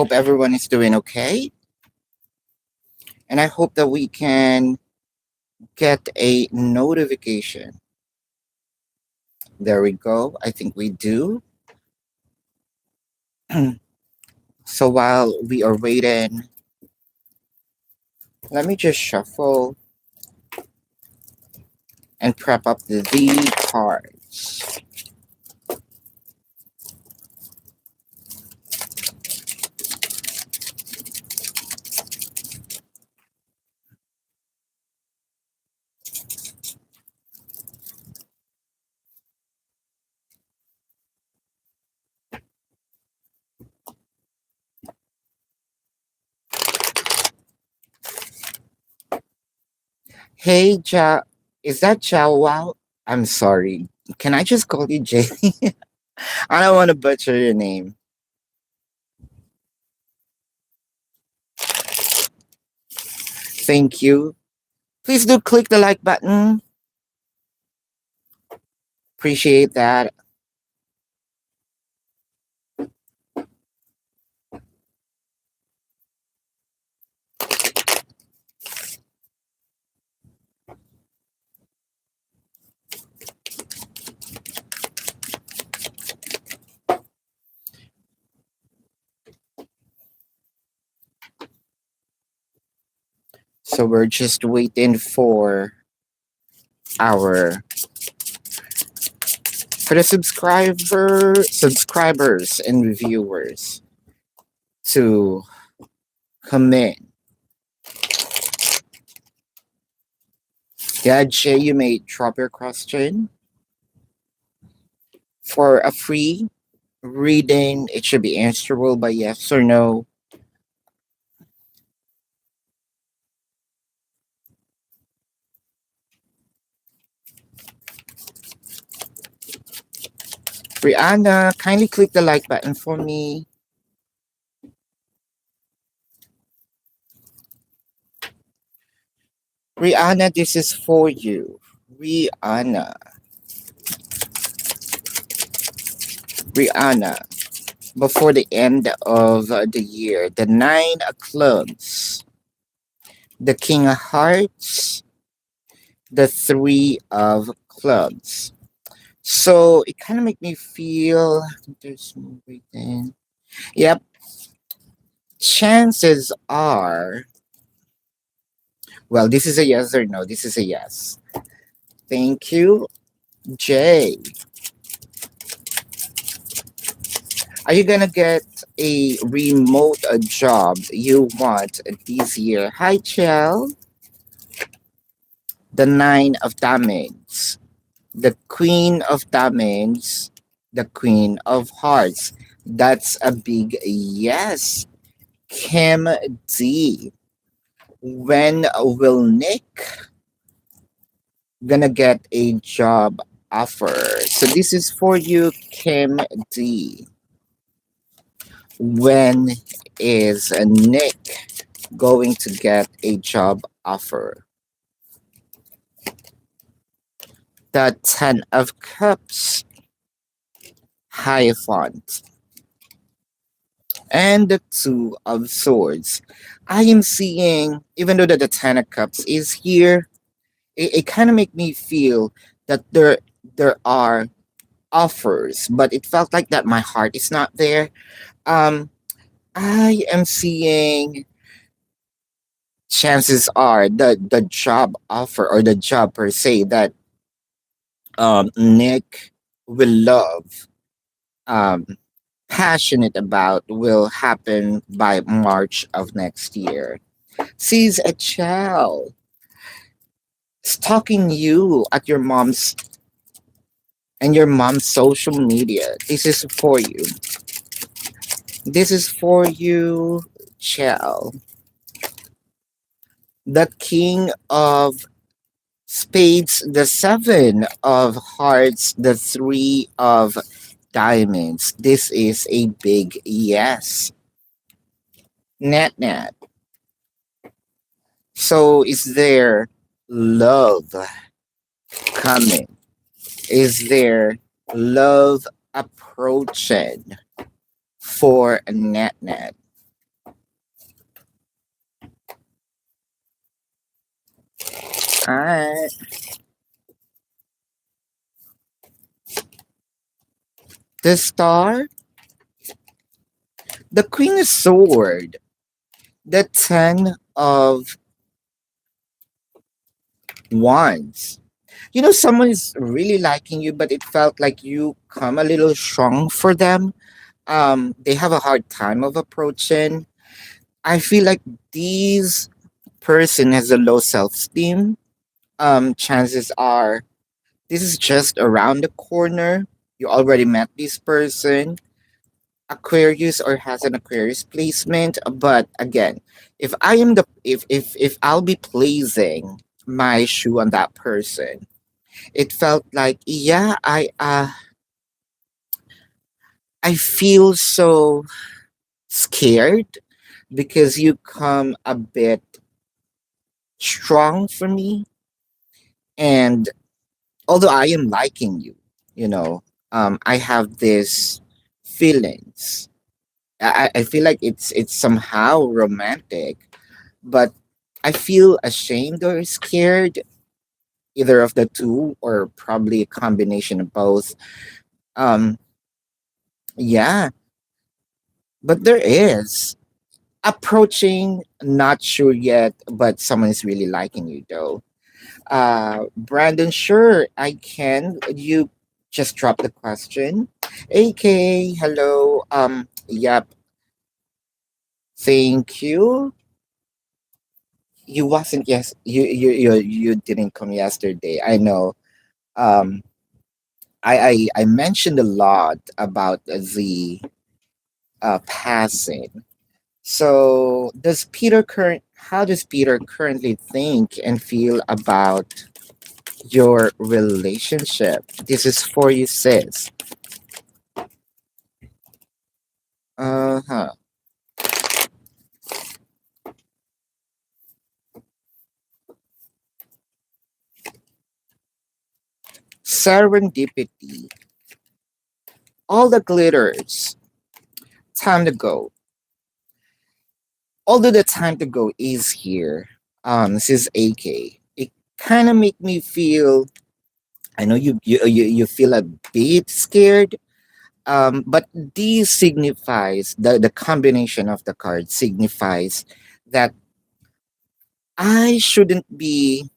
Hope everyone is doing okay. And I hope that we can get a notification. There we go. I think we do. So while we are waiting, let me just shuffle and prep up the cards. Hey, is that Chow Wow? I'm sorry. Can I just call you Jay? I don't want to butcher your name. Thank you. Please do click the like button. Appreciate that. So we're just waiting our for the subscribers and viewers to come in. Yeah, Jay, you may drop your question for a free reading. It should be answerable by yes or no. Rihanna, kindly click the like button for me. Rihanna, this is for you. Rihanna. Rihanna. Before the end of the year, the Nine of Clubs, the King of Hearts, the Three of Clubs. So it kind of make me feel there's more within. Yep. Chances are, well, this is a yes or no. This is a yes. Thank you, Jay. Are you gonna get a remote job you want this year? Hi, Chell. The Nine of Diamonds, the Queen of Diamonds, the Queen of Hearts. That's a big yes. Kim D. When will Nick gonna get a job offer? So this is for you, Kim D. When is Nick going to get a job offer? The Ten of Cups, Hierophant, and the Two of Swords. I am seeing, even though that the Ten of Cups is here, it kind of make me feel that there are offers, but it felt like that my heart is not there. Um, I am seeing chances are the job offer or the job per se that Nick will love, um, passionate about will happen by March of next year. Sees a child stalking you at your mom's and your mom's social media. This is for you. This is for you, child. The King of Spades, the Seven of Hearts, the Three of Diamonds. This is a big yes. Nat Nat. So is there love coming? Is there love approaching for Nat Nat? Alright. The star, the Queen of Sword, the Ten of Wands. You know, someone is really liking you, but it felt like you come a little strong for them. They have a hard time of approaching. I feel like these person has a low self-esteem. Chances are this is just around the corner. You already met this person, Aquarius or has an Aquarius placement. But again, if I am the if I'll be placing my shoe on that person, it felt like yeah, I feel so scared because you come a bit strong for me, and although I am liking you, you know, I have this feelings. I feel like it's somehow romantic, but I feel ashamed or scared, either of the two, or probably a combination of both. Um, yeah, but there is approaching, not sure yet, but someone is really liking you though. Brandon, sure, I can. You just drop the question. AK, hello. Yep, thank you. You wasn't yes. You didn't come yesterday. I know. Um, I mentioned a lot about the passing. So does Peter current? How does Peter currently think and feel about your relationship? This is for you, sis. Uh huh. Serendipity. All the glitters. Time to go. Although the time to go is here. This is AK. It kind of make me feel. I know you feel a bit scared. But these signifies the combination of the cards signifies that I shouldn't be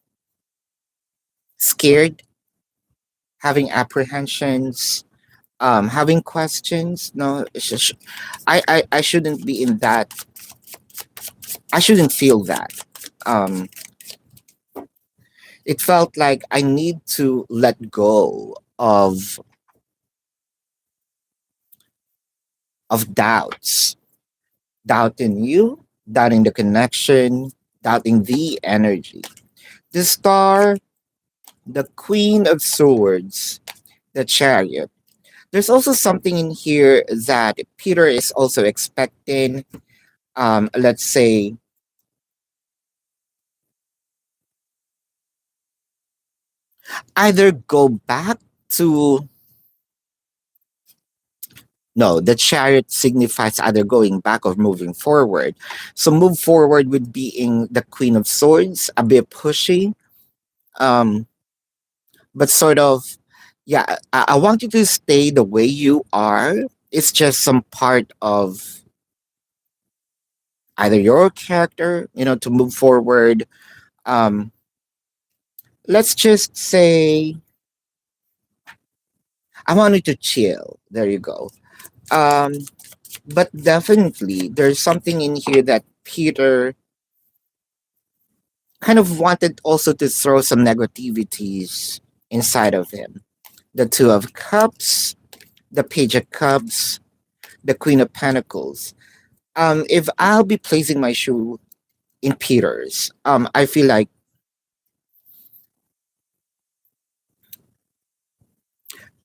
scared, having apprehensions, having questions. No, I shouldn't be in that. I shouldn't feel that. Um, it felt like I need to let go of doubts, doubting you, doubting the connection, doubting the energy. The star, the Queen of Swords, the Chariot. There's also something in here that Peter is also expecting. Let's say either go back to no, the chariot signifies either going back or moving forward. So move forward would be in the Queen of Swords, a bit pushy, um, but sort of, yeah. I want you to stay the way you are. It's just some part of either your character, to move forward. Um, let's just say I wanted to chill. There you go. Um, but definitely, there's something in here that Peter kind of wanted also to throw some negativities inside of him. The Two of Cups, the Page of Cups, the Queen of Pentacles. If I'll be placing my shoe in Peter's, I feel like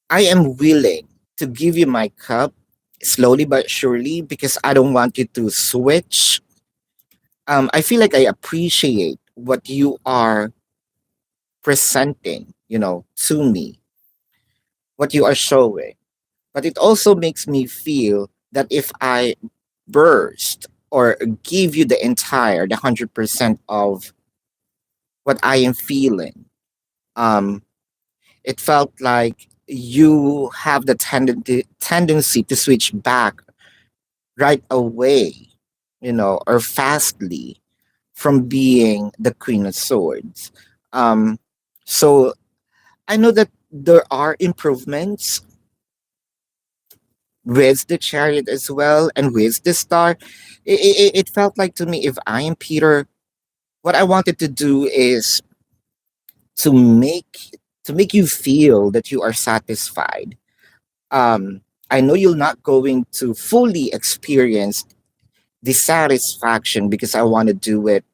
I am willing to give you my cup slowly but surely because I don't want you to switch. I feel like I appreciate what you are presenting, to me, what you are showing. But it also makes me feel that if I burst or give you the 100% of what I am feeling. Um, it felt like you have the tendency to switch back right away, or fastly from being the Queen of Swords. Um, so I know that there are improvements with the Chariot as well and with the Star. It felt like to me, if I am Peter, what I wanted to do is to make you feel that you are satisfied. Um, I know you're not going to fully experience the satisfaction because I want to do it,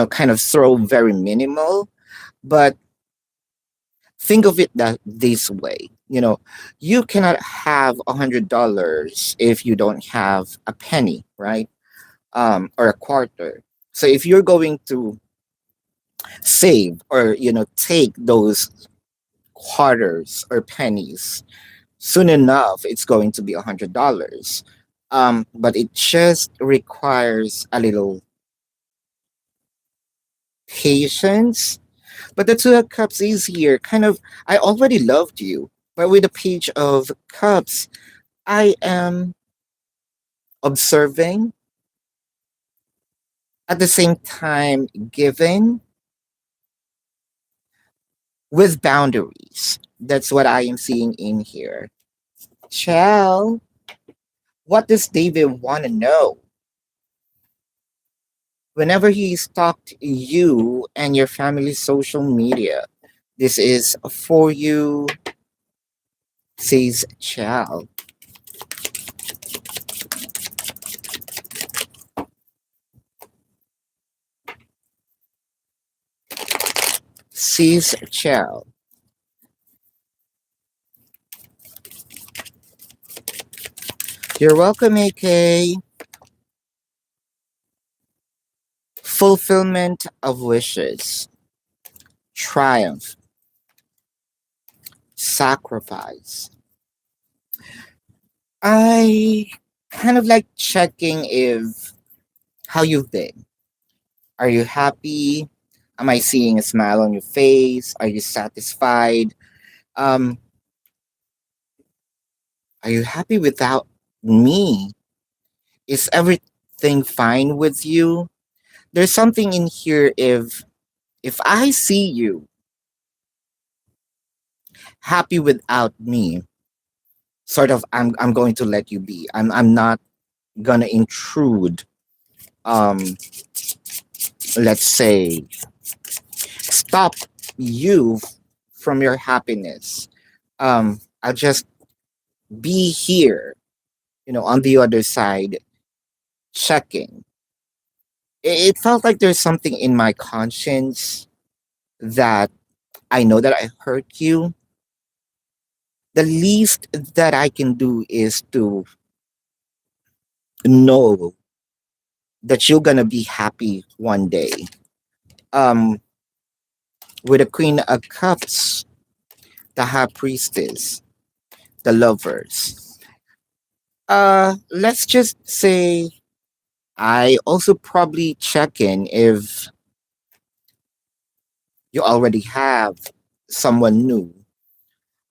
kind of throw very minimal. But think of it that this way. You cannot have $100 if you don't have a penny, right? Or a quarter. So if you're going to save or take those quarters or pennies, soon enough it's going to be $100. But it just requires a little patience. But the Two of Cups is here. Kind of, I already loved you, but with the Page of Cups, I am observing, at the same time giving with boundaries. That's what I am seeing in here. Chell, what does David want to know? Whenever he stalked you and your family's social media, this is for you, says Chell. Says Chell. You're welcome, AK. Fulfillment of wishes, triumph, sacrifice. I kind of like checking if how you've been. Are you happy? Am I seeing a smile on your face? Are you satisfied? Um, are you happy without me? Is everything fine with you? There's something in here if I see you happy without me, sort of I'm going to let you be. I'm not gonna intrude, um let's say, stop you from your happiness. I'll just be here, on the other side, checking. It felt like there's something in my conscience that I know that I hurt you. The least that I can do is to know that you're gonna be happy one day. Um, with the Queen of Cups, the High Priestess, the Lovers. Let's just say I also probably check in if you already have someone new,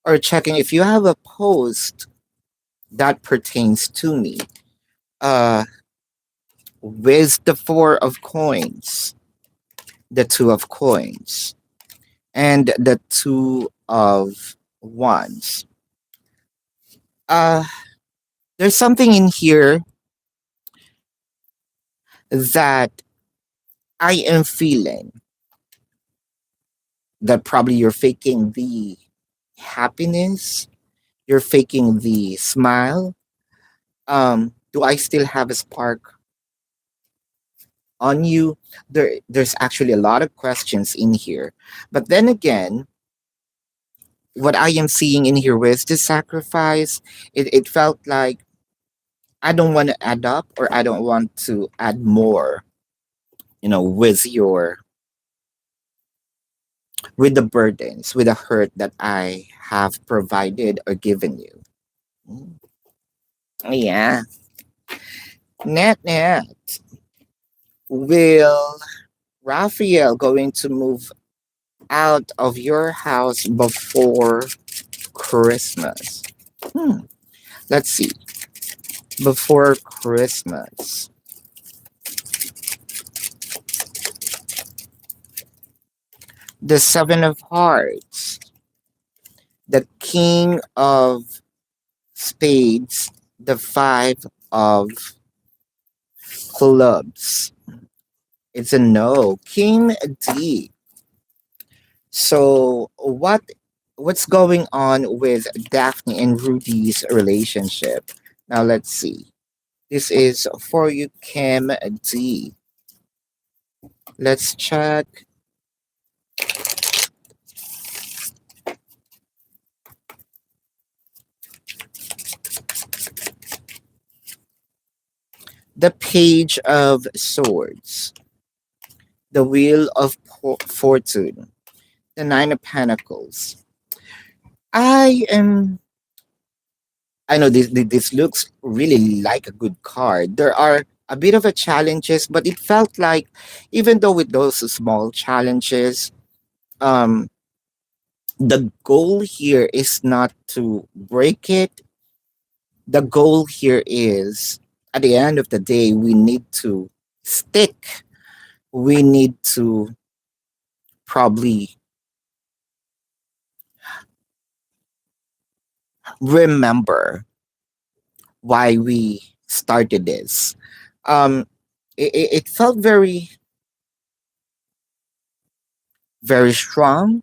or checking if you have a post that pertains to me. Uh, with the Four of Coins, the Two of Coins, and the Two of Wands. Uh, there's something in here that I am feeling that probably you're faking the happiness, you're faking the smile. Do I still have a spark on you? There's actually a lot of questions in here. But then again, what I am seeing in here with the sacrifice, it felt like I don't want to add up, or I don't want to add more, with the burdens, with the hurt that I have provided or given you. Mm. Yeah. Net net. Will Raphael going to move out of your house before Christmas. Hmm. Let's see. Before Christmas. The Seven of Hearts. The King of Spades. The Five of Clubs. It's a no. King D. So what's going on with Daphne and Rudy's relationship? Now let's see. This is for you, Kim D. Let's check the Page of Swords, the Wheel of Fortune, the Nine of Pentacles. I am. I know this looks really like a good card. There are a bit of a challenges, but it felt like even though with those small challenges, um, the goal here is not to break it. The goal here is at the end of the day, we need to stick. We need to probably remember why we started this. Um, it felt very strong,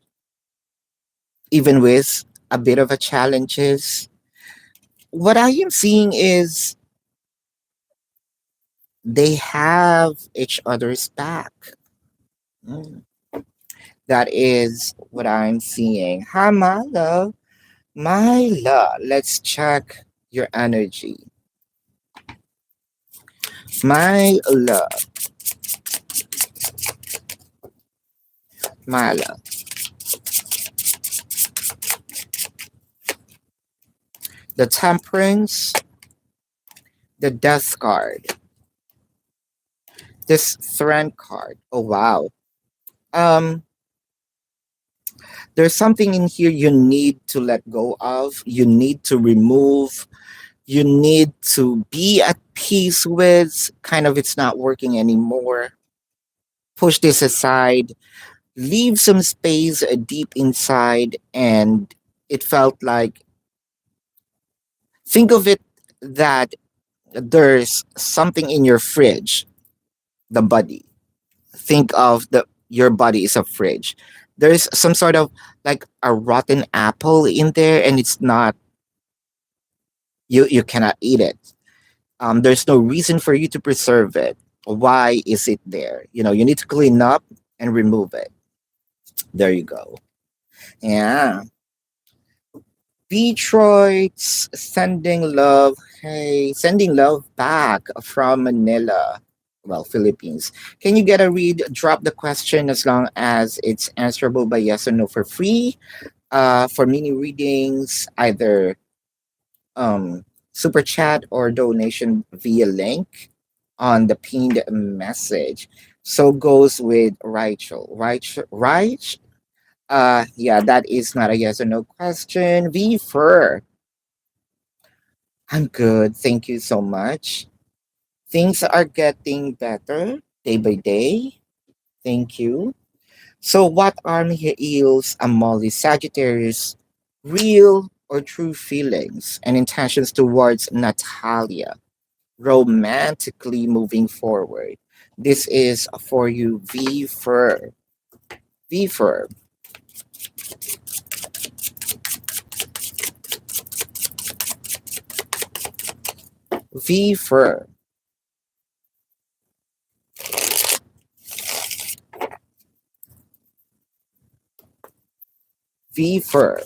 even with a bit of a challenges. What I am seeing is they have each other's back. Mm, that is what I'm seeing. Hi, my love. My love. Let's check your energy. My love. My love. The Temperance, the Death card, this Strength card. Oh, wow. Um, there's something in here you need to let go of. You need to remove. You need to be at peace with. Kind of, it's not working anymore. Push this aside. Leave some space deep inside. And it felt like, think of it that there's something in your fridge, the body. Think of the your body is a fridge. There's some sort of like a rotten apple in there, and it's not you cannot eat it. There's no reason for you to preserve it. Why is it there? You need to clean up and remove it. There you go. Yeah. Detroit's sending love. Hey, sending love back from Manila. Well, Philippines. Can you get a read? Drop the question as long as it's answerable by yes or no for free. For mini readings, either super chat or donation via link on the pinned message. So goes with Rachel. Rach, yeah, that is not a yes or no question. V Fur, I'm good. Thank you so much. Things are getting better day by day. Thank you. So, what are Mihail's Amoli Sagittarius real or true feelings and intentions towards Natalia romantically moving forward? This is for you, V Fur. V Fur. V Fur. V Fur.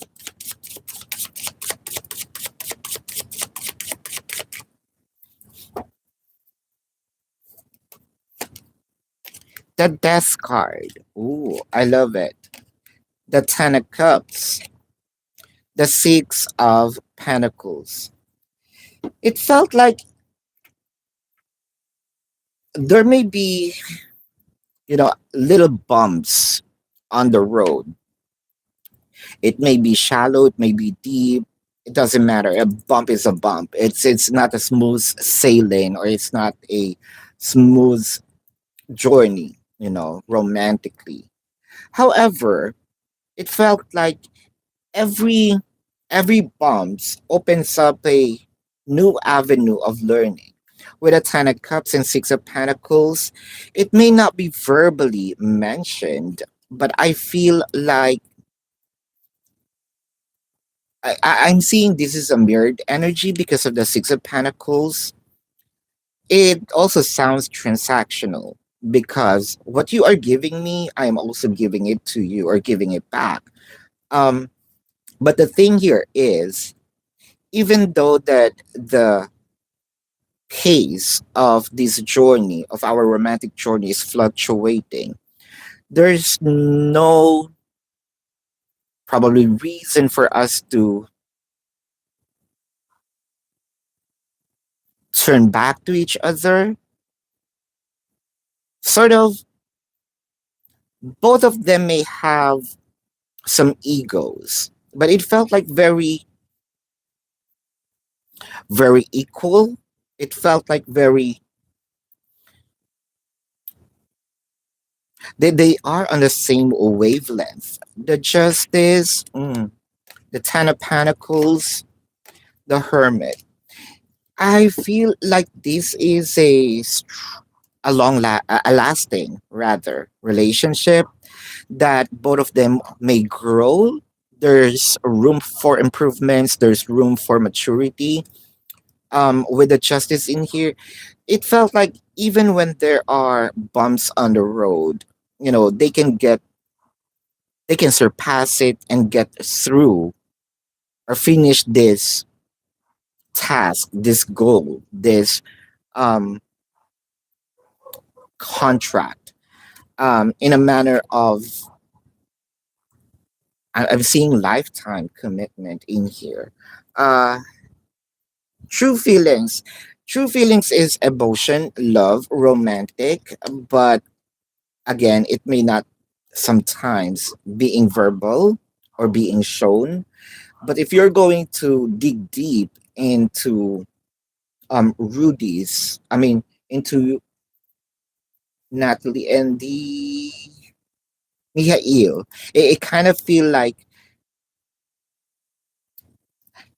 The Death card. Ooh, I love it. The Ten of Cups. The Six of Pentacles. It felt like there may be little bumps on the road. It may be shallow, it may be deep. It doesn't matter. A bump is a bump. It's not a smooth sailing, or it's not a smooth journey, romantically. However, it felt like every every bumps opens up a new avenue of learning. With a Ten of Cups and Six of Pentacles, it may not be verbally mentioned, but I feel like I'm seeing this is a mirrored energy because of the Six of Pentacles. It also sounds transactional because what you are giving me, I am also giving it to you or giving it back. Um, but the thing here is, even though that the pace of this journey, of our romantic journey, is fluctuating, there's no probably reason for us to turn back to each other. Sort of, both of them may have some egos, but it felt like very, very equal. It felt like very, they are on the same wavelength. The Justice, the Ten of Pentacles, the Hermit. I feel like this is a lasting rather relationship that both of them may grow. There's room for improvements. There's room for maturity. With the Justice in here, it felt like even when there are bumps on the road, they can surpass it and get through or finish this task, this goal, this um, contract, in a manner of, I'm seeing lifetime commitment in here. Uh, true feelings. True feelings is emotion, love, romantic, but again, it may not sometimes being verbal or being shown. But if you're going to dig deep into Rudy's, I mean, into Natalie and the Mihail, it kind of feel like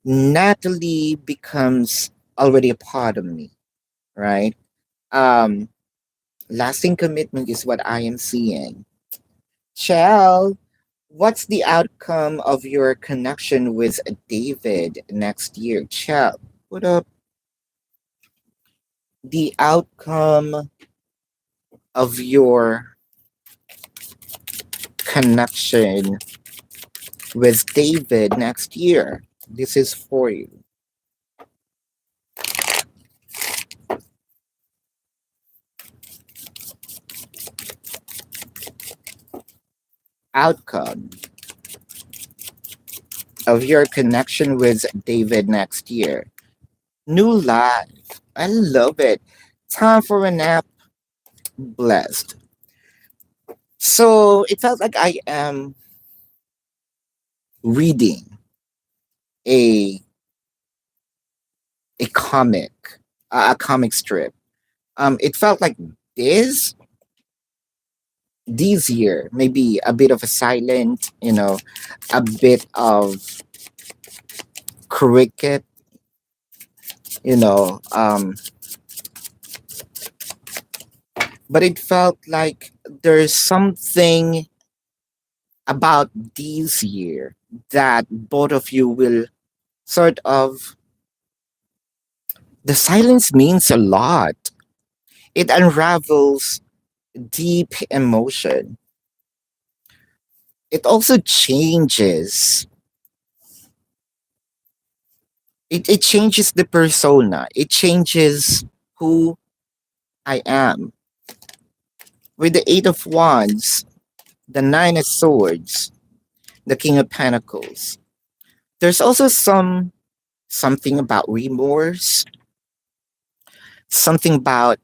Natalie becomes already a part of me, right? Um, lasting commitment is what I am seeing. Shell, what's the outcome of your connection with David next year? Shell, what up? The outcome of your connection with David next year. This is for you. Outcome of your connection with David next year. New life. I love it. Time for a nap. Blessed. So it felt like I am reading a a comic, a comic strip. It felt like this this year maybe a bit of a silent, a bit of cricket, you know, but it felt like there's something about this year that both of you will sort of, the silence means a lot. It unravels deep emotion. It also changes. It changes the persona. It changes who I am. With the Eight of Wands, the Nine of Swords, the King of Pentacles. There's also something about remorse, something about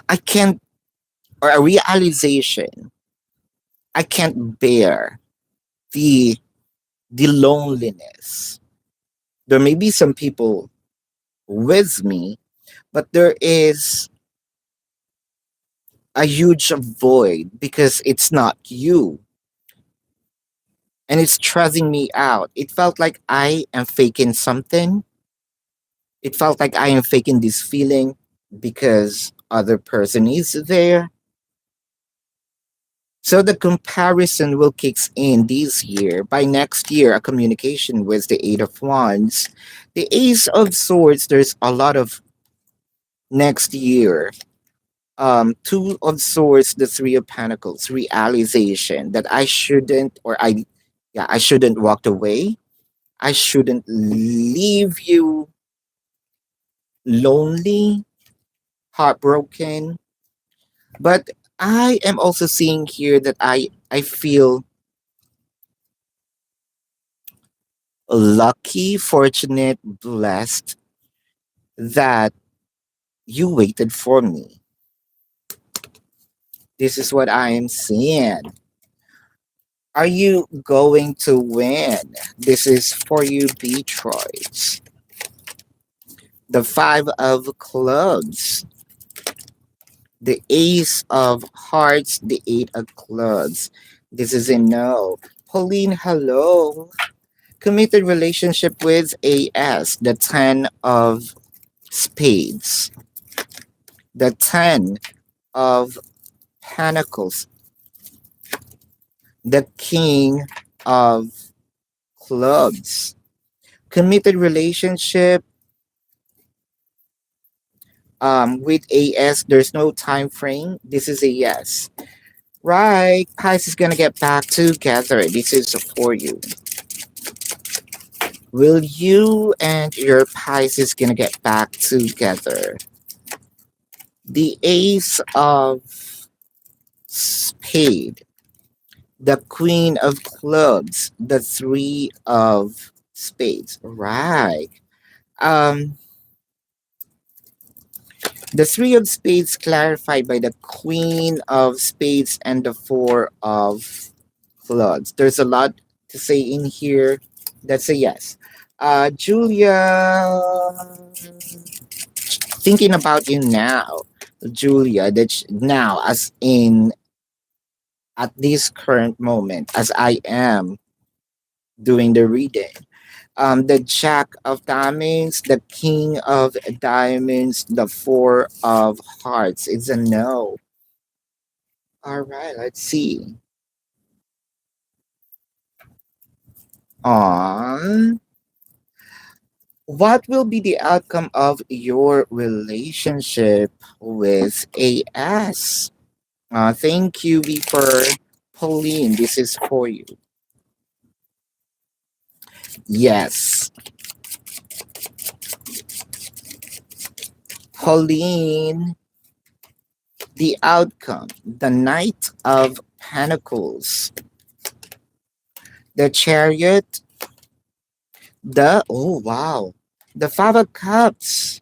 I can't, or a realization, I can't bear the the loneliness. There may be some people with me, but there is a huge void because it's not you, and it's stressing me out. It felt like I am faking something. It felt like I am faking this feeling because other person is there. So the comparison will kicks in this year. By next year, a communication with the Eight of Wands. The Ace of Swords, there's a lot of next year. Two of Swords, the Three of Pentacles, realization that I shouldn't, or I shouldn't walk away. I shouldn't leave you lonely, heartbroken. But I am also seeing here that I feel lucky, fortunate, blessed that you waited for me. This is what I am seeing. Are you going to win? This is for you, Detroit. The Five of Clubs, the Ace of Hearts, the Eight of Clubs. This is a no. Pauline, hello. Committed relationship with AS, the Ten of Spades, the Ten of Pentacles, the King of Clubs. Committed relationship with AS, there's no time frame. This is a yes. Right, Pisces is gonna get back together. This is for you. Will you and your Pisces gonna get back together? The Ace of Spade, the Queen of Clubs, the Three of Spades. Right. Um, the Three of Spades clarified by the Queen of Spades and the Four of Clubs. There's a lot to say in here. That's a yes. Julia, thinking about you now, Julia. That now, as in at this current moment, as I am doing the reading. The Jack of Diamonds, the King of Diamonds, the Four of Hearts. It's a no. All right, let's see. On what will be the outcome of your relationship with AS? Thank you, for Pauline. This is for you. Yes, Pauline. The outcome, the Knight of Pentacles, the Chariot, oh wow, the Five of Cups.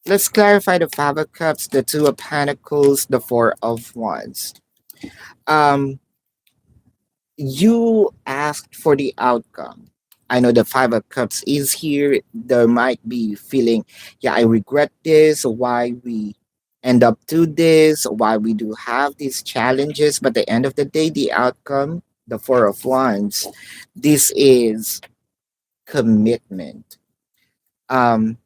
Let's clarify the Five of Cups, the Two of Pentacles, the Four of Wands. Um, you asked for the outcome. I know the Five of Cups is here. There might be feeling, yeah, I regret this, why we end up to this, why we do have these challenges. But at the end of the day, the outcome, the Four of Wands, this is commitment. Um,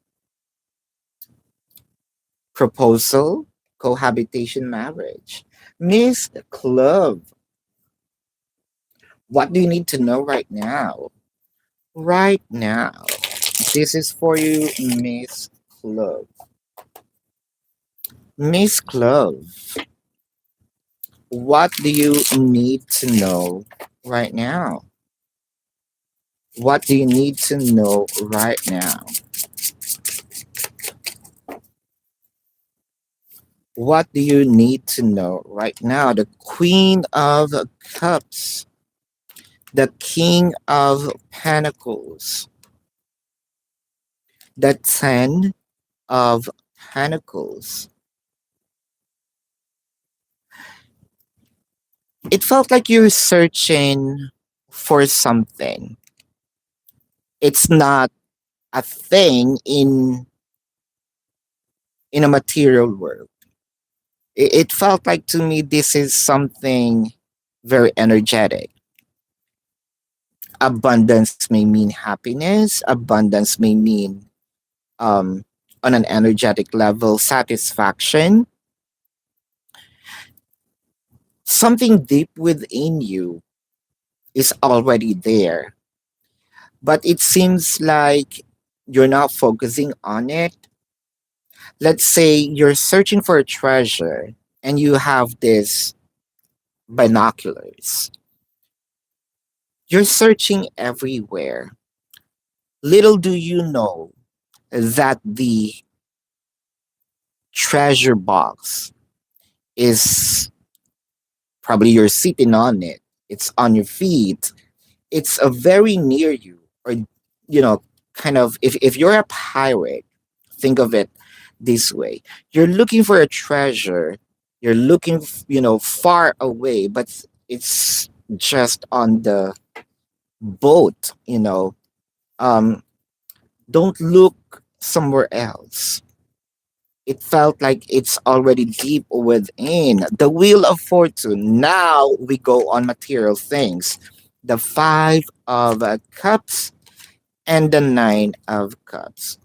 Proposal, cohabitation, marriage. Miss Club, what do you need to know right now? Right now, this is for you, Miss Club. Miss Club, what do you need to know right now? What do you need to know right now? What do you need to know right now? The Queen of Cups, the King of Pentacles, the Ten of Pentacles, It felt like you're searching for something. It's not a thing in a material world. It felt like to me this is something very energetic. Abundance may mean happiness. Abundance may mean um, on an energetic level satisfaction. Something deep within you is already there, but it seems like you're not focusing on it. Let's say you're searching for a treasure and you have this binoculars. You're searching everywhere. Little do you know that the treasure box is probably you're sitting on it. It's on your feet. It's a very near you, or you know, kind of if you're a pirate, think of it this way. You're looking for a treasure. You're looking, far away, but it's just on the boat. Um, don't look somewhere else. It felt like it's already deep within the wheel of fortune. Now we go on material things. The five of cups and the nine of cups.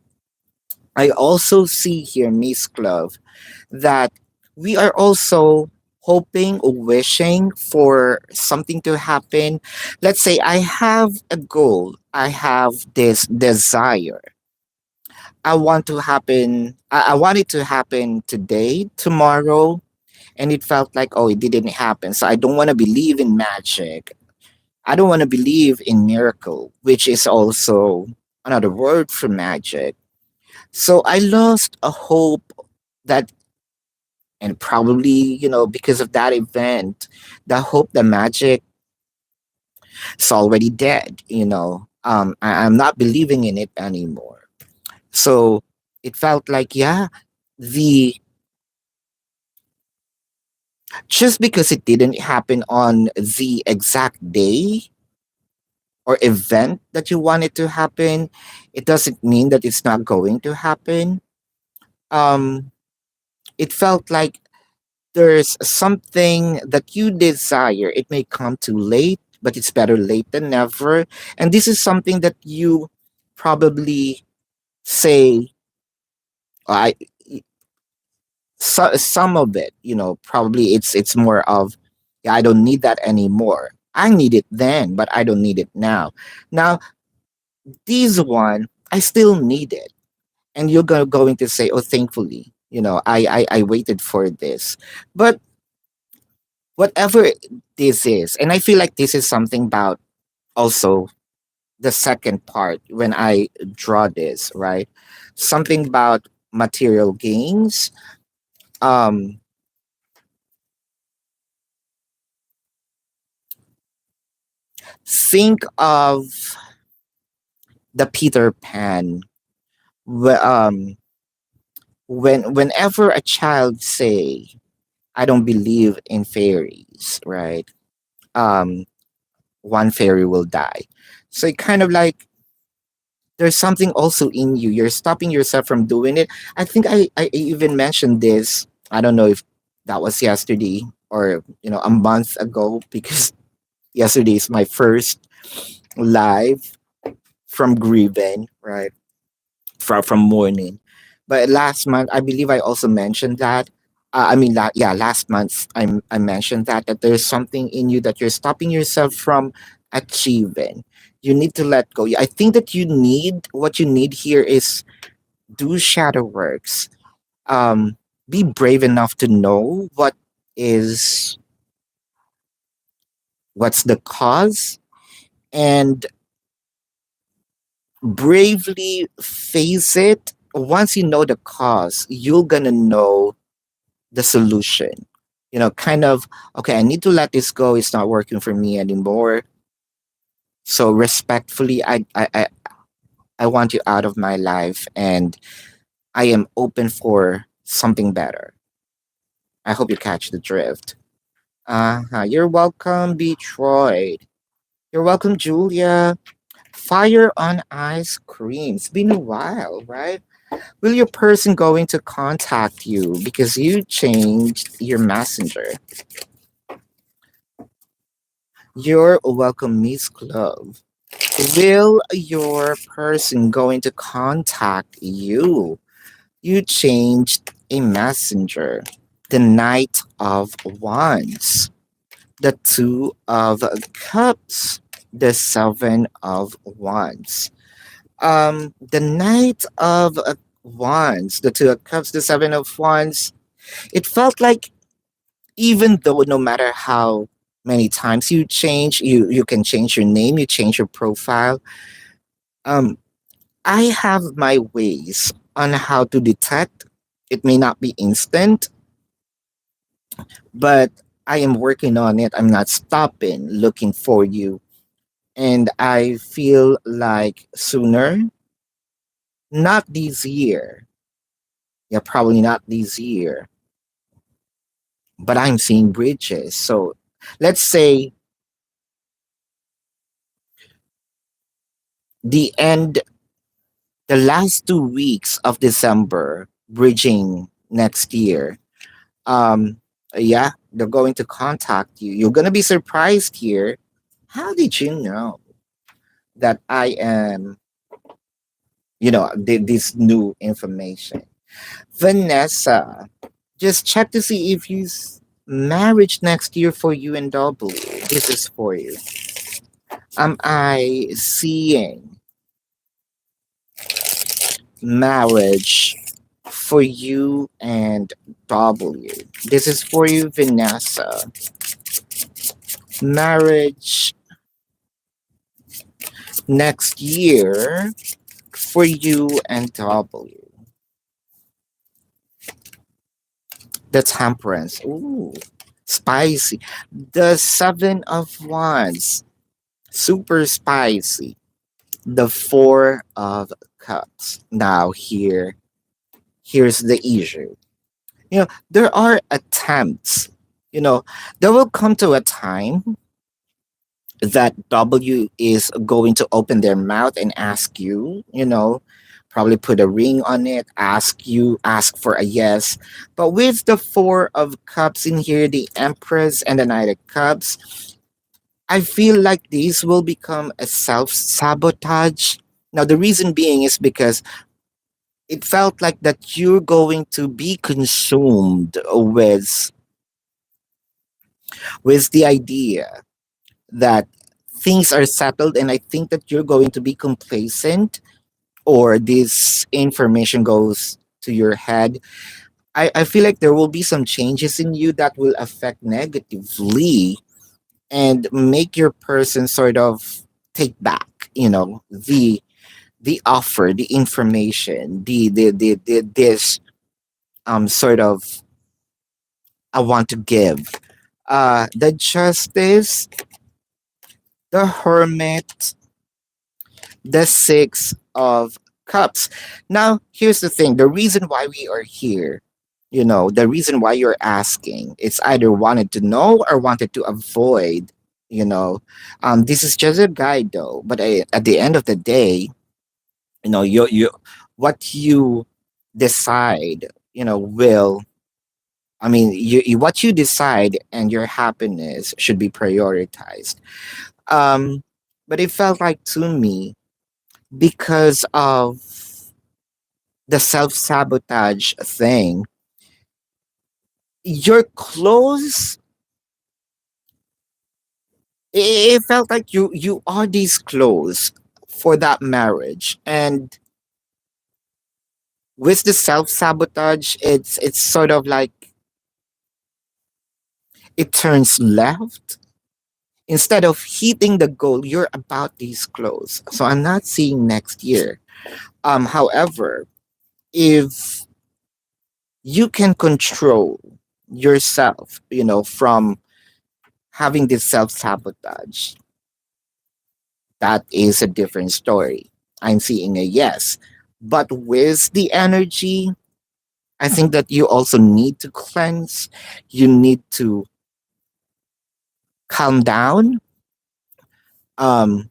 I also see here, Miss Clove, that we are also hoping or wishing for something to happen. Let's say I have a goal, I have this desire. I want it to happen today, tomorrow, and it felt like, oh, it didn't happen. So I don't want to believe in magic. I don't want to believe in miracle, which is also another word for magic. So I lost a hope that, and probably, because of that event, the hope that magic is already dead, I'm not believing in it anymore. So it felt like, yeah, the just because it didn't happen on the exact day or event that you want it to happen, it doesn't mean that it's not going to happen. Um, it felt like there's something that you desire. It may come too late, but it's better late than never. And this is something that you probably say, I some of it, probably it's more of, yeah, I don't need that anymore. I need it then, but I don't need it now. Now, this one, I still need it. And you're going to say, oh, thankfully, I waited for this. But whatever this is, and I feel like this is something about also the second part when I draw this, right? Something about material gains. Um, think of the Peter Pan. wh- Um, whenever a child say, "I don't believe in fairies," right? Um, one fairy will die. So it kind of like there's something also in you. You're stopping yourself from doing it. I think I even mentioned this. I don't know if that was yesterday or a month ago because yesterday is my first live from grieving, right? From mourning. But last month, I believe I also mentioned that. Yeah, last month I mentioned that there's something in you that you're stopping yourself from achieving. You need to let go. I think that what you need here is do shadow works. Um, be brave enough to know is what's the cause, and bravely face it. Once you know the cause, you're gonna know the solution. Kind of, okay, I need to let this go. It's not working for me anymore. So respectfully, I want you out of my life, and I am open for something better. I hope you catch the drift. You're welcome, Detroit. You're welcome, Julia. Fire on ice cream. It's been a while, right? Will your person going to contact you because you changed your messenger? You're welcome, Miss Glove. Will your person going to contact you? You changed a messenger. The Knight of Wands, the Two of Cups, the Seven of Wands. The Knight of Wands, the Two of Cups, the Seven of Wands. It felt like even though no matter how many times you change, you can change your name, you change your profile. Um, I have my ways on how to detect. It may not be instant, but I am working on it. I'm not stopping looking for you. And I feel like sooner, not this year. Yeah, probably not this year, but I'm seeing bridges. So let's say the end, the last 2 weeks of December, bridging next year. Um, yeah, they're going to contact you. You're going to be surprised here. How did you know that I am, this new information? Vanessa, just check to see if you marriage next year for you and W. This is for you. Am I seeing marriage for you and W? This is for you, Vanessa. Marriage next year for you and W. The Temperance. Ooh, spicy. The Seven of Wands. Super spicy. The Four of Cups. Now here's the issue. There are attempts. You know, there will come to a time that W is going to open their mouth and ask you, probably put a ring on it, ask for a yes. But with the Four of Cups in here, the Empress and the Knight of Cups, I feel like these will become a self sabotage. Now, the reason being is because it felt like that you're going to be consumed with the idea that things are settled, and I think that you're going to be complacent, or this information goes to your head. I feel like there will be some changes in you that will affect negatively and make your person sort of take back, the offer, the information, the this sort of I want to give. The Justice, the Hermit, the Six of Cups. Now, here's the thing, the reason why we are here, the reason why you're asking, it's either wanted to know or wanted to avoid, you know. This is just a guide, though, but at the end of the day, you what you decide, will, I mean, what you decide and your happiness should be prioritized. Um, but it felt like to me, because of the self sabotage thing, you're close. It felt like you are this close for that marriage, and with the self sabotage, it's sort of like it turns left instead of hitting the goal. You're about this close, so I'm not seeing next year. However, if you can control yourself, from having this self sabotage, that is a different story. I'm seeing a yes. But with the energy, I think that you also need to cleanse. You need to calm down. Um,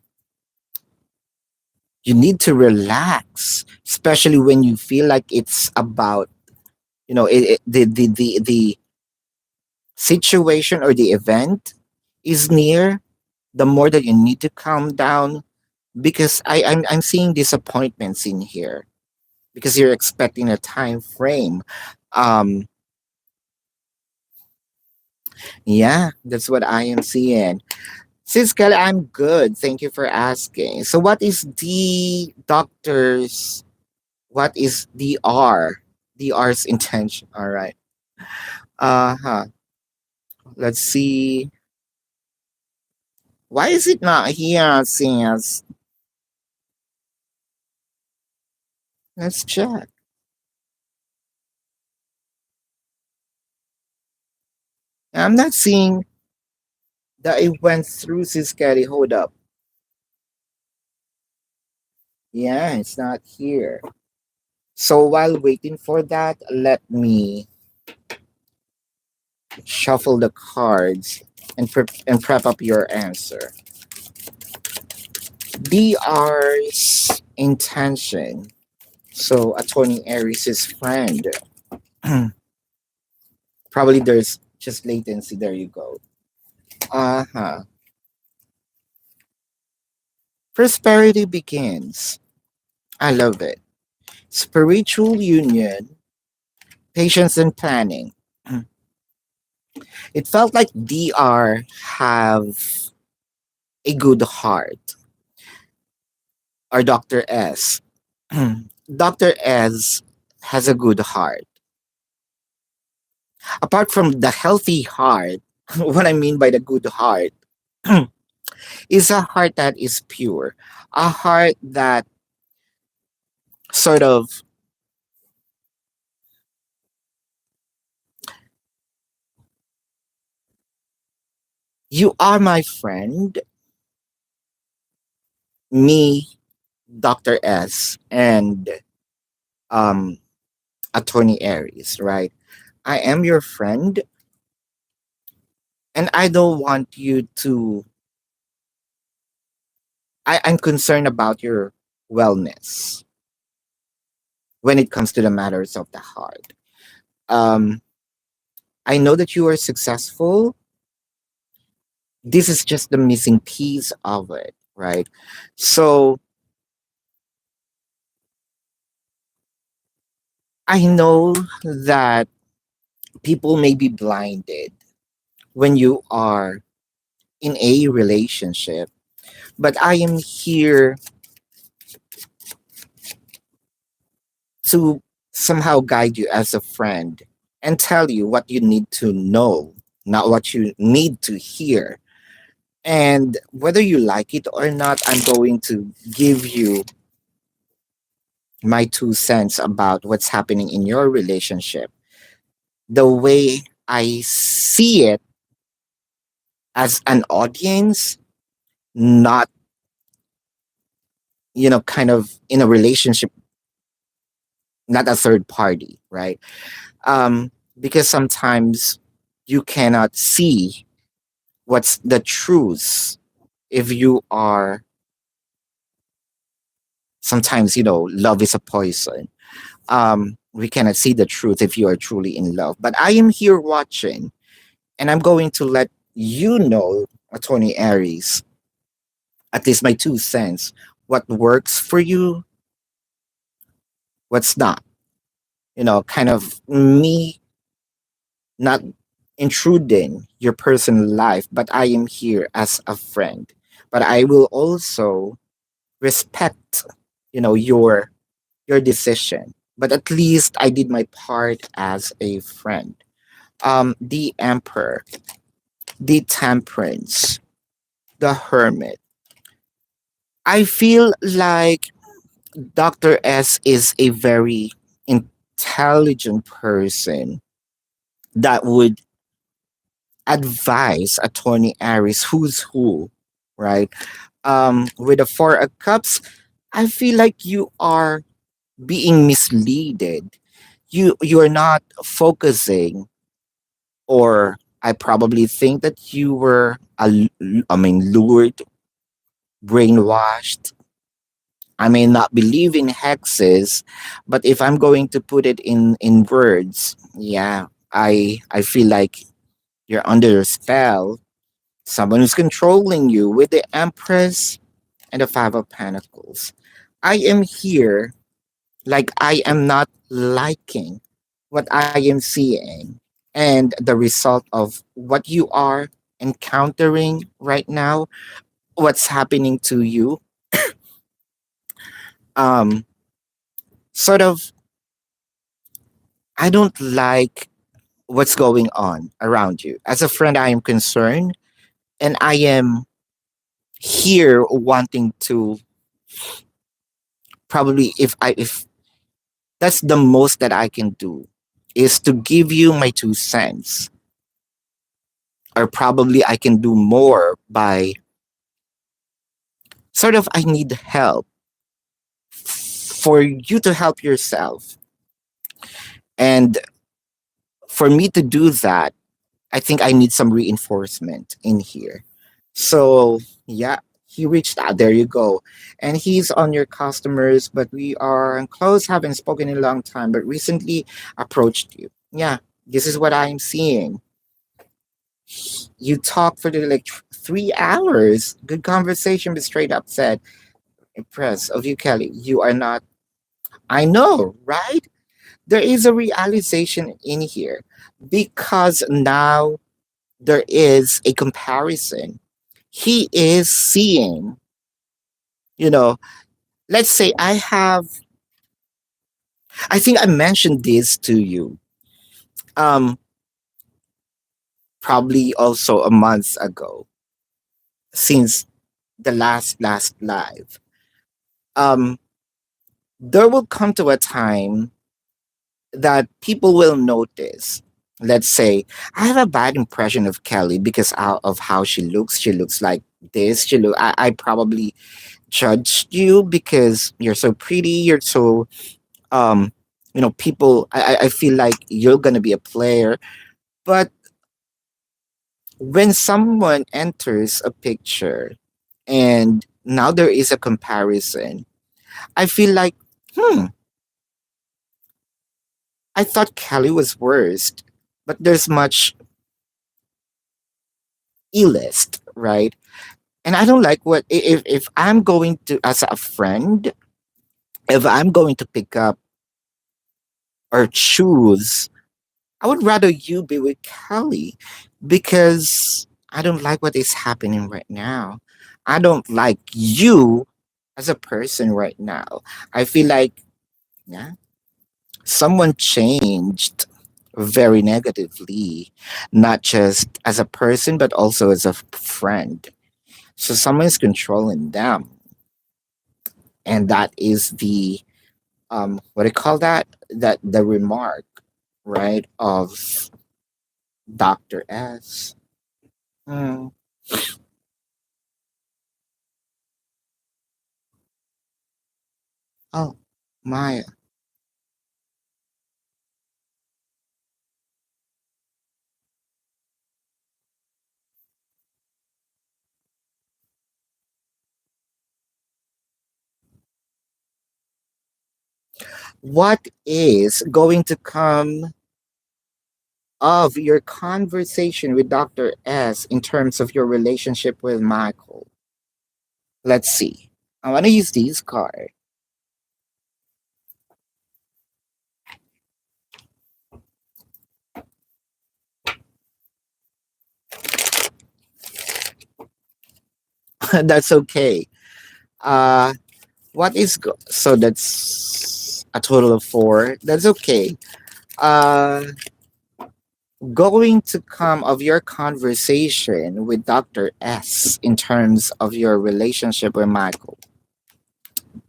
you need to relax, especially when you feel like it's about, the situation or the event is near. The more that you need to calm down, because I'm seeing disappointments in here because you're expecting a time frame. Um, yeah, that's what I am seeing. Sis Kelly, I'm good. Thank you for asking. So, what is the doctor's? What is the R? The R's intention. All right. Uh huh. Let's see. Why is it not here? Sis, let's check. I'm not seeing that it went through. Sis Kelly, hold up. Yeah, it's not here. So while waiting for that, let me shuffle the cards and prep up your answer. DR's intention. So Attorney Aries' friend. Probably there's just latency. There you go. Uh-huh. Prosperity begins. I love it. Spiritual union, patience and planning. It felt like DR have a good heart. Or Dr. S. Dr. S has a good heart. Apart from the healthy heart, what I mean by the good heart is a heart that is pure, a heart that sort of, you are my friend, me, Dr. S, and um, Attorney Aries, right? I am your friend, and I don't want you to, I'm concerned about your wellness when it comes to the matters of the heart. Um, I know that you are successful. This is just the missing piece of it, right? So I know that people may be blinded when you are in a relationship, but I am here to somehow guide you as a friend and tell you what you need to know, not what you need to hear. And whether you like it or not, I'm going to give you my 2 cents about what's happening in your relationship. The way I see it as an audience, not, kind of in a relationship, not a third party, right? Because sometimes you cannot see what's the truth if you are, sometimes, love is a poison. We cannot see the truth if you are truly in love. But I am here watching, and I'm going to let you know, Attorney Aries, at least my 2 cents, what works for you, what's not. Kind of me not intruding your personal life, but I am here as a friend. But I will also respect, your decision. But at least I did my part as a friend. The Emperor, the Temperance, the Hermit. I feel like Dr. S is a very intelligent person that would advise Attorney Aries who's who, right? With the Four of Cups, I feel like you are being misleaded. You are not focusing or I probably think that you were, lured, brainwashed. I may not believe in hexes, but if I'm going to put it in words, yeah, I feel like you're under a spell. Someone who's controlling you with the Empress and the Five of Pentacles. I am here, like I am not liking what I am seeing and the result of what you are encountering right now, what's happening to you. Um, sort of, I don't like what's going on around you. As a friend, I am concerned and I am here wanting to, probably, if that's the most that I can do, is to give you my 2 cents, or probably I can do more by, sort of, I need help for you to help yourself. And for me to do that, I think I need some reinforcement in here. So, yeah, he reached out. There you go. And he's on your customers, but we are close, haven't spoken in a long time, but recently approached you. Yeah, this is what I'm seeing. You talked for the, like, 3 hours. Good conversation, but straight up said, impressed of you, Kelly. You are not. I know, right? There is a realization in here because now there is a comparison. He is seeing, you know, let's say I think I mentioned this to you, um, probably also a month ago, since the last live. Um, there will come to a time that people will notice. Let's say I have a bad impression of Kelly because of how she looks. She looks like this. I probably judged you because you're so pretty. You're so, um, people. I feel like you're gonna be a player. But when someone enters a picture and now there is a comparison, I feel like, hmm, I thought Kelly was worst, but there's much E-list, right? And I don't like what, if I'm going to, as a friend, if I'm going to pick up or choose, I would rather you be with Kelly because I don't like what is happening right now. I don't like you as a person right now. I feel like, yeah, someone changed very negatively, not just as a person, but also as a friend. So someone is controlling them. And that is the, what do you call that? That the remark, right, of Dr. S. Hmm. Oh, Maya. What is going to come of your conversation with Dr. S in terms of your relationship with Michael? Let's see. I want to use these cards. That's okay. Uh, so that's a total of four. That's okay. Uh, going to come of your conversation with Dr. S in terms of your relationship with Michael.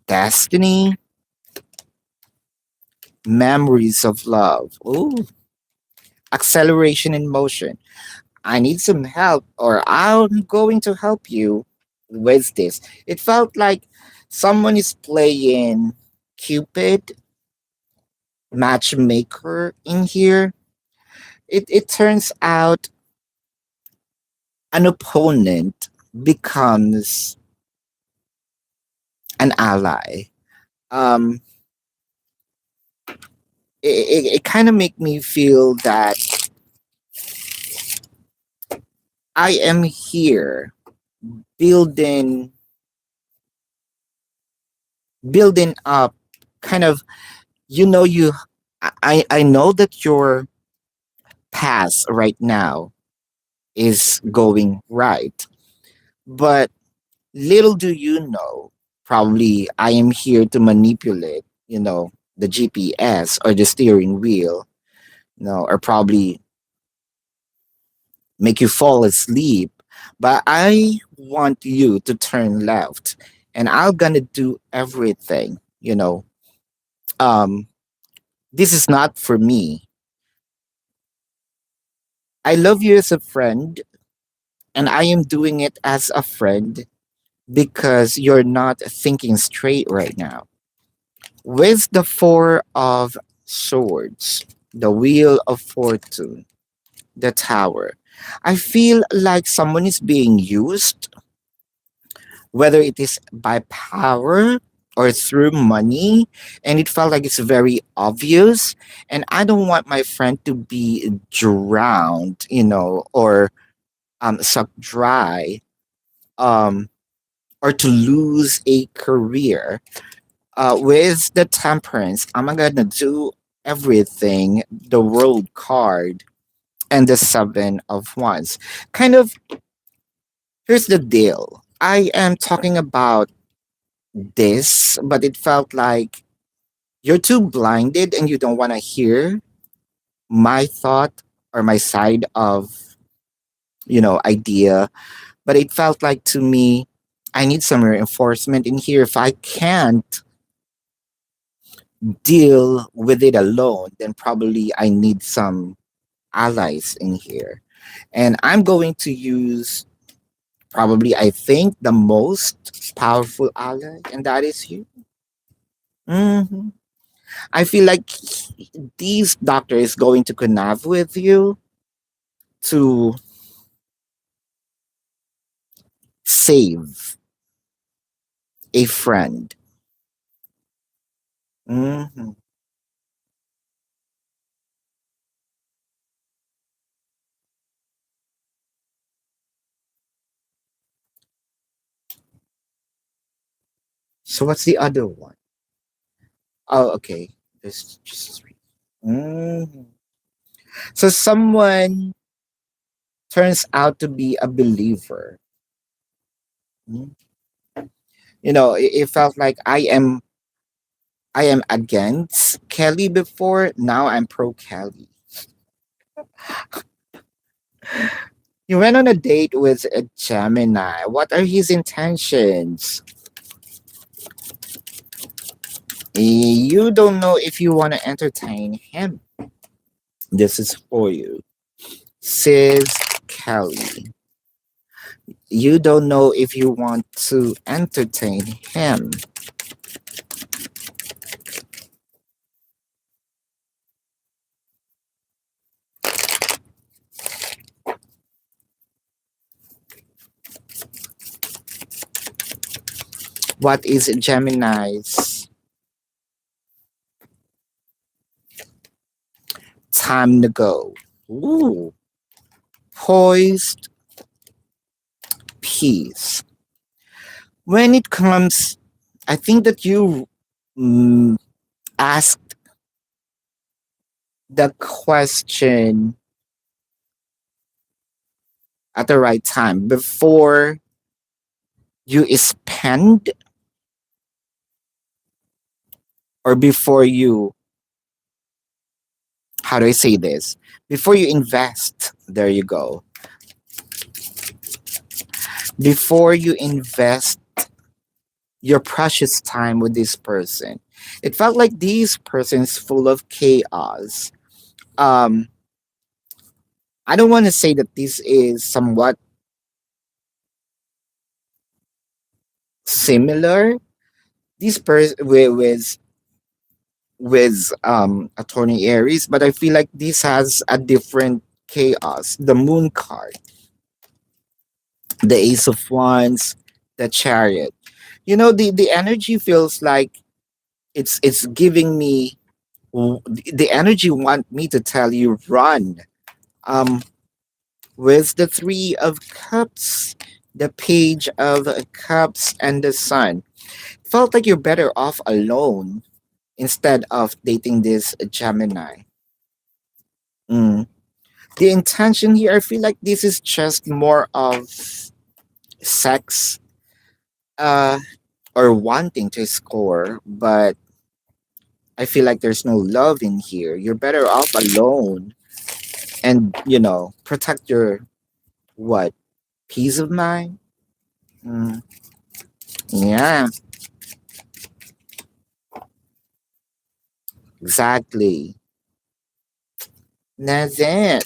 Destiny, memories of love. Ooh, acceleration in motion. I need some help, or I'm going to help you with this. It felt like someone is playing Cupid, matchmaker in here. It turns out an opponent becomes an ally. Um, it kind of make me feel that I am here building building up kind of, you I know that your path right now is going right, but little do you know, probably I am here to manipulate, the GPS or the steering wheel, or probably make you fall asleep. But I want you to turn left, and I'm gonna do everything. Um, this is not for me. I love you as a friend, and I am doing it as a friend because you're not thinking straight right now. With the Four of Swords, the Wheel of Fortune, the Tower, I feel like someone is being used, whether it is by power or through money, and it felt like it's very obvious. And I don't want my friend to be drowned, or sucked dry, um, or to lose a career. With the Temperance, I'm gonna do everything. The World card and the Seven of Wands. Kind of, here's the deal. I am talking about this, but it felt like you're too blinded and you don't want to hear my thought or my side of, idea. But it felt like to me, I need some reinforcement in here. If I can't deal with it alone, then probably I need some allies in here. And I'm going to use probably, I think, the most powerful ally, and that is you. Hmm. I feel like these doctor is going to connive with you to save a friend. Hmm. So what's the other one? Oh, okay. There's just three. Mhm. So someone turns out to be a believer. Mhm. It felt like I am against Kelly before. Now I'm pro Kelly. You went on a date with a Gemini. What are his intentions? You don't know if you want to entertain him. This is for you. Says Kelly. You don't know if you want to entertain him. What is Gemini's time to go? Ooh, poised peace. When it comes, I think that you mm, asked the question at the right time before you spend or before you, how do I say this? Before you invest, there you go. Before you invest your precious time with this person. It felt like this person is full of chaos. Um, I don't want to say that this is somewhat similar. This person with attorney Aries, but I feel like this has a different chaos. The Moon card. the Ace of Wands, the Chariot. The energy feels like it's giving me the energy want me to tell you run. Um, with the Three of Cups, the Page of Cups, and the Sun. Felt like you're better off alone instead of dating this Gemini. Mm. The intention here, I feel like this is just more of sex, uh, or wanting to score, but I feel like there's no love in here. You're better off alone and, protect your what? Peace of mind? Mm, yeah, exactly. That's it.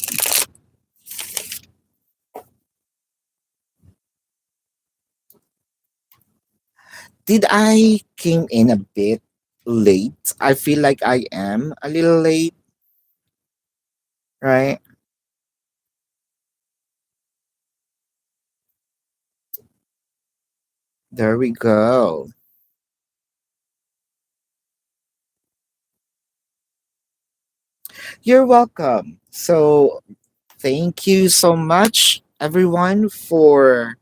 Did I came in a bit late? I feel like I am a little late, right? There we go. You're welcome. So, thank you so much, everyone, for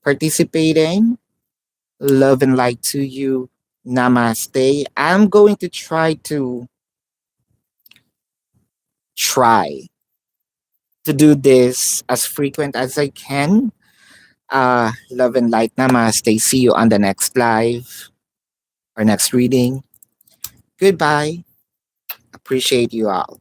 participating. Love and light to you. Namaste. I'm going to try to do this as frequent as I can. Love and light. Namaste. See you on the next live or next reading. Goodbye. Appreciate you all.